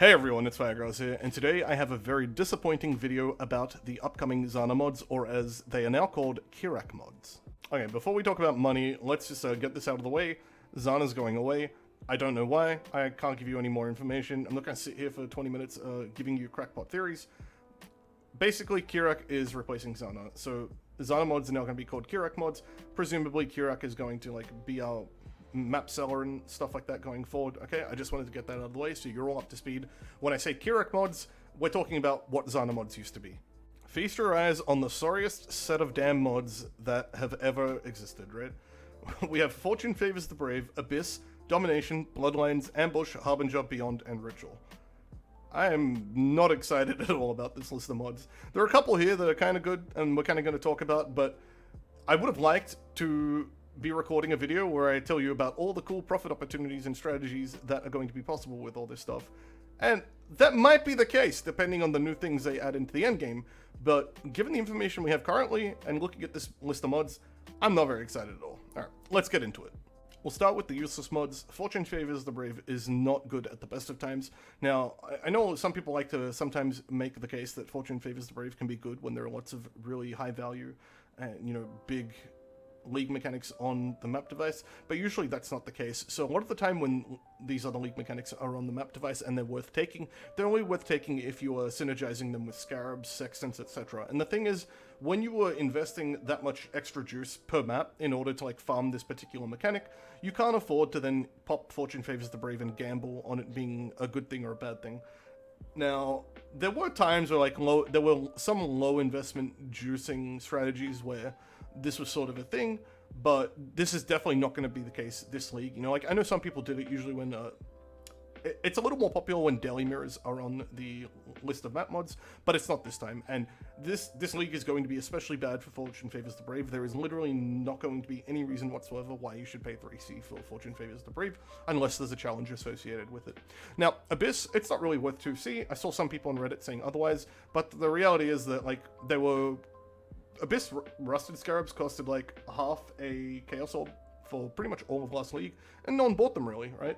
Hey everyone, it's Firegrass here, and today I have a very disappointing video about the upcoming Zana mods, or as they are now called, Kirac mods. Okay, before we talk about money, let's just get this out of the way. Zana's going away. I don't know why. I can't give you any more information. I'm not going to sit here for 20 minutes giving you crackpot theories. Basically, Kirac is replacing Zana, so Zana mods are now going to be called Kirac mods. Presumably, Kirac is going to be our map seller and stuff like that going forward. Okay, I just wanted to get that out of the way so you're all up to speed. When I say Kirac mods, we're talking about what Zana mods used to be. Feast your eyes on the sorriest set of damn mods that have ever existed, right? We have Fortune Favors the Brave, Abyss, Domination, Bloodlines, Ambush, Harbinger, Beyond, and Ritual. I am not excited at all about this list of mods. There are a couple here that are kind of good and we're kind of going to talk about, but I would have liked to be recording a video where I tell you about all the cool profit opportunities and strategies that are going to be possible with all this stuff. And that might be the case, depending on the new things they add into the endgame, but given the information we have currently, and looking at this list of mods, I'm not very excited at all. Alright, let's get into it. We'll start with the useless mods. Fortune Favors the Brave is not good at the best of times. Now, I know some people like to sometimes make the case that Fortune Favors the Brave can be good when there are lots of really high value and, big league mechanics on the map device, but usually that's not the case. So a lot of the time when these other league mechanics are on the map device and they're worth taking, they're only worth taking if you are synergizing them with scarabs, sextants, etc. And the thing is, when you are investing that much extra juice per map in order to farm this particular mechanic, you can't afford to then pop Fortune Favors the Brave and gamble on it being a good thing or a bad thing. Now, there were times where there were some low investment juicing strategies where this was sort of a thing, but this is definitely not going to be the case this league. I know some people did it usually when it's a little more popular when daily mirrors are on the list of map mods, but it's not this time. And this league is going to be especially bad for Fortune Favors the Brave. There is literally not going to be any reason whatsoever why you should pay 3C for Fortune Favors the Brave, unless there's a challenge associated with it. Now, Abyss, it's not really worth 2C. I saw some people on Reddit saying otherwise, but the reality is that they were Abyss Rusted Scarabs costed half a Chaos Orb for pretty much all of last league, and no one bought them really, right?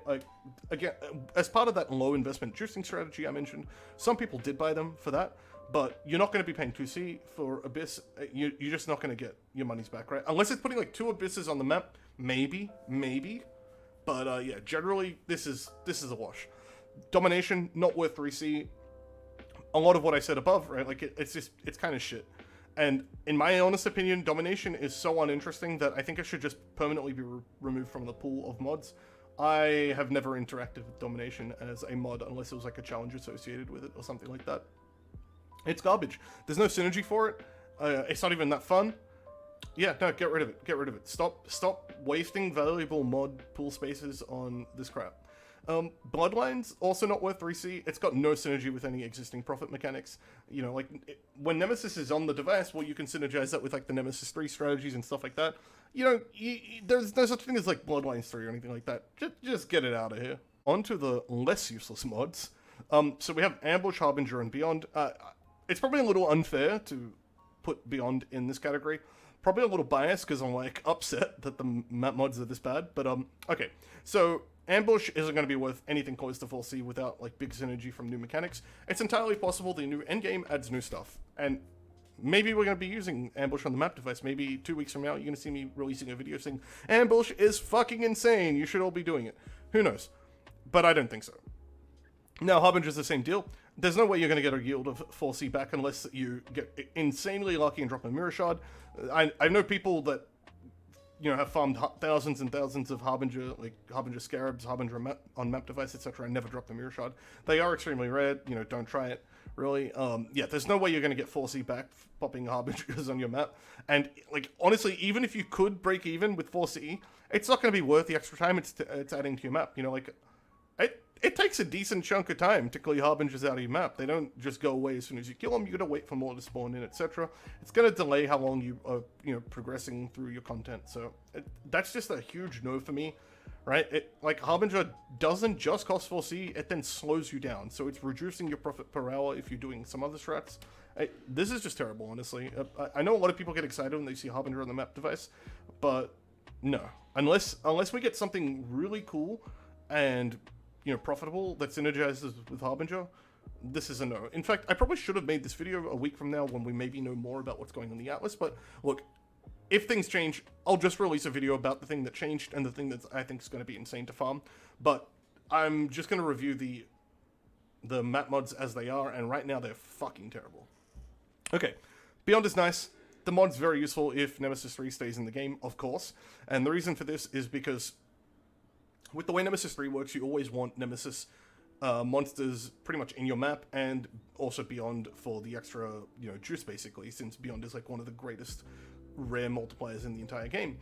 Again, as part of that low investment juicing strategy I mentioned, some people did buy them for that, but you're not going to be paying 2C for Abyss. You're just not going to get your money's back, right? Unless it's putting 2 Abysses on the map, maybe. But yeah, generally this is a wash. Domination, not worth 3C. A lot of what I said above, right? It's kind of shit. And in my honest opinion, Domination is so uninteresting that I think it should just permanently be removed from the pool of mods. I have never interacted with Domination as a mod unless it was a challenge associated with it or something like that. It's garbage. There's no synergy for it. It's not even that fun. Yeah, no, get rid of it. Get rid of it. Stop wasting valuable mod pool spaces on this crap. Bloodlines, also not worth 3C. It's got no synergy with any existing profit mechanics. When Nemesis is on the device, well, you can synergize that with the Nemesis 3 strategies and stuff like that. There's no such thing as Bloodlines 3 or anything like that. Just get it out of here. On to the less useless mods. So we have Ambush, Harbinger, and Beyond. It's probably a little unfair to put Beyond in this category. Probably a little biased because I'm upset that the map mods are this bad. But okay, so Ambush isn't going to be worth anything close to 4C without big synergy from new mechanics. It's entirely possible the new endgame adds new stuff, and maybe we're going to be using Ambush on the map device. Maybe 2 weeks from now you're going to see me releasing a video saying Ambush is fucking insane, you should all be doing it. Who knows? But I don't think so. Now, Harbinger's the same deal. There's no way you're going to get a yield of 4C back unless you get insanely lucky and drop a Mirror Shard. I know people that have farmed thousands and thousands of Harbinger, Harbinger Scarabs, Harbinger on map device, etc., and never dropped the Mirror Shard. They are extremely rare, don't try it, really. Yeah, there's no way you're going to get 4C back popping Harbingers on your map. And, honestly, even if you could break even with 4C, it's not going to be worth the extra time it's adding to your map. It takes a decent chunk of time to clear Harbingers out of your map. They don't just go away as soon as you kill them. You gotta wait for more to spawn in, etc. It's gonna delay how long you are, progressing through your content. So that's just a huge no for me, right? Harbinger doesn't just cost 4C, it then slows you down. So it's reducing your profit per hour if you're doing some other strats. This is just terrible, honestly. I know a lot of people get excited when they see Harbinger on the map device, but no. Unless we get something really cool and profitable, that synergizes with Harbinger, this is a no. In fact, I probably should have made this video a week from now when we maybe know more about what's going on in the Atlas, but look, if things change, I'll just release a video about the thing that changed and the thing that I think is going to be insane to farm. But I'm just going to review the map mods as they are, and right now they're fucking terrible. Okay, Beyond is nice. The mod's very useful if Nemesis 3 stays in the game, of course. And the reason for this is because with the way Nemesis 3 works, you always want Nemesis monsters pretty much in your map, and also Beyond for the extra, juice, basically, since Beyond is like one of the greatest rare multipliers in the entire game.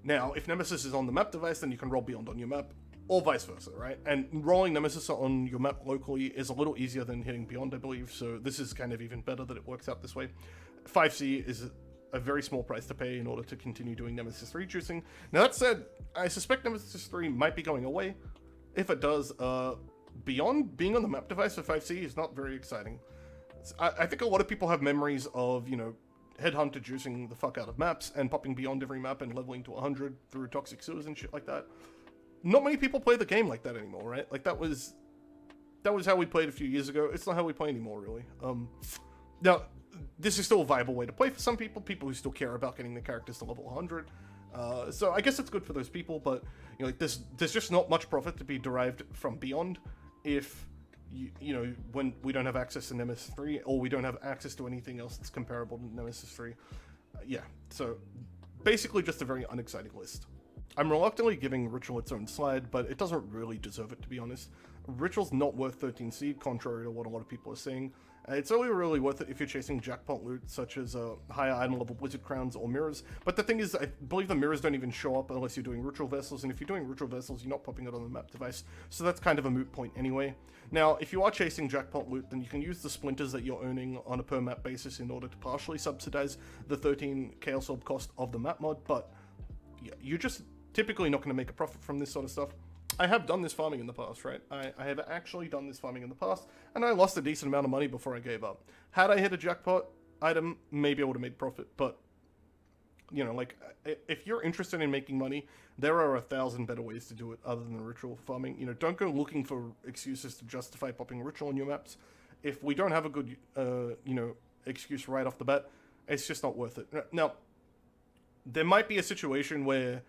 Now, if Nemesis is on the map device, then you can roll Beyond on your map, or vice versa, right? And rolling Nemesis on your map locally is a little easier than hitting Beyond, I believe, so this is kind of even better that it works out this way. 5C is a very small price to pay in order to continue doing Nemesis 3 juicing. Now, that said, I suspect Nemesis 3 might be going away. If it does, Beyond being on the map device for 5C is not very exciting. I think a lot of people have memories of, Headhunter juicing the fuck out of maps and popping Beyond every map and leveling to 100 through toxic sewers and shit like that. Not many people play the game like that anymore, right? Like, that was how we played a few years ago. It's not how we play anymore, really. Now, this is still a viable way to play for some people who still care about getting the characters to level 100. So I guess it's good for those people, but there's just not much profit to be derived from Beyond if when we don't have access to Nemesis 3, or we don't have access to anything else that's comparable to Nemesis 3. Yeah, so basically just a very unexciting list. I'm reluctantly giving Ritual its own slide, but it doesn't really deserve it, to be honest. Ritual's not worth 13 seed, contrary to what a lot of people are saying. It's only really worth it if you're chasing jackpot loot, such as higher item level wizard crowns or mirrors. But the thing is, I believe the mirrors don't even show up unless you're doing ritual vessels, and if you're doing ritual vessels, you're not popping it on the map device, so that's kind of a moot point anyway. Now, if you are chasing jackpot loot, then you can use the splinters that you're earning on a per map basis in order to partially subsidize the 13 Chaos Orb cost of the map mod, but yeah, you're just typically not going to make a profit from this sort of stuff. I have done this farming in the past, right? I have actually done this farming in the past, and I lost a decent amount of money before I gave up. Had I hit a jackpot item, maybe I would have made profit, but, if you're interested in making money, there are 1,000 better ways to do it other than ritual farming. Don't go looking for excuses to justify popping ritual on your maps. If we don't have a good, excuse right off the bat, it's just not worth it. Now, there might be a situation where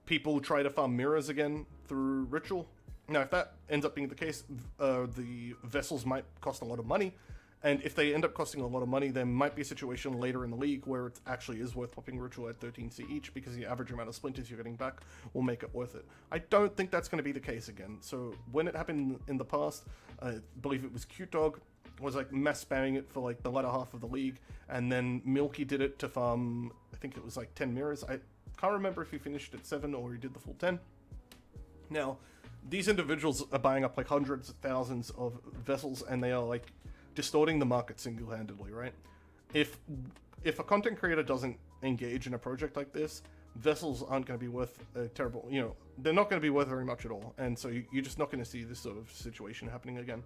people try to farm mirrors again through ritual. Now, if that ends up being the case, the vessels might cost a lot of money, and if they end up costing a lot of money, there might be a situation later in the league where it actually is worth popping ritual at 13C each, because the average amount of splinters you're getting back will make it worth it. I don't think that's going to be the case again. So when it happened in the past, I believe it was Cute Dog was like mass spamming it for like the latter half of the league, and then Milky did it to farm, I think it was like 10 mirrors. I can't remember if he finished at 7 or he did the full 10. Now, these individuals are buying up like hundreds of thousands of vessels, and they are like distorting the market single-handedly, right? If a content creator doesn't engage in a project like this, vessels aren't going to be worth a terrible, they're not going to be worth very much at all, and so you're just not going to see this sort of situation happening again.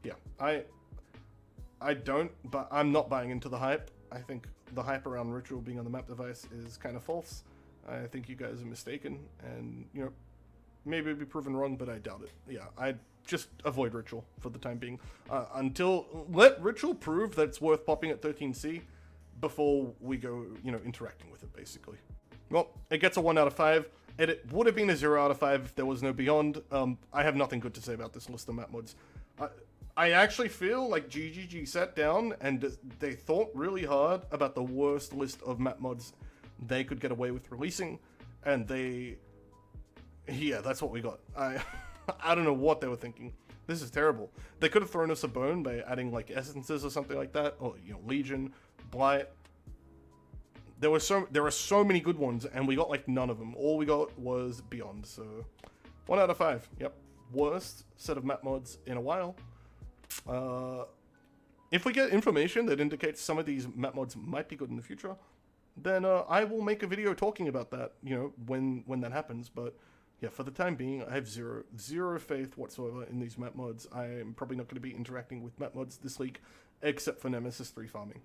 Yeah, I don't, but I'm not buying into the hype. I think the hype around Ritual being on the map device is kind of false. I think you guys are mistaken, and, maybe it'd be proven wrong, but I doubt it. Yeah, I'd just avoid Ritual for the time being. Let Ritual prove that it's worth popping at 13C before we go, interacting with it, basically. Well, it gets a 1 out of 5, and it would have been a 0 out of 5 if there was no Beyond. I have nothing good to say about this list of map mods. I actually feel like GGG sat down and they thought really hard about the worst list of map mods they could get away with releasing, and that's what we got. I don't know what they were thinking. This is terrible. They could have thrown us a bone by adding like essences or something like that, or Legion, Blight. There are so many good ones, and we got like none of them. All we got was Beyond. So 1 out of 5. Yep, worst set of map mods in a while. If we get information that indicates some of these map mods might be good in the future, then I will make a video talking about that, when that happens. But yeah, for the time being, I have zero faith whatsoever in these map mods. I am probably not going to be interacting with map mods this week, except for Nemesis 3 farming.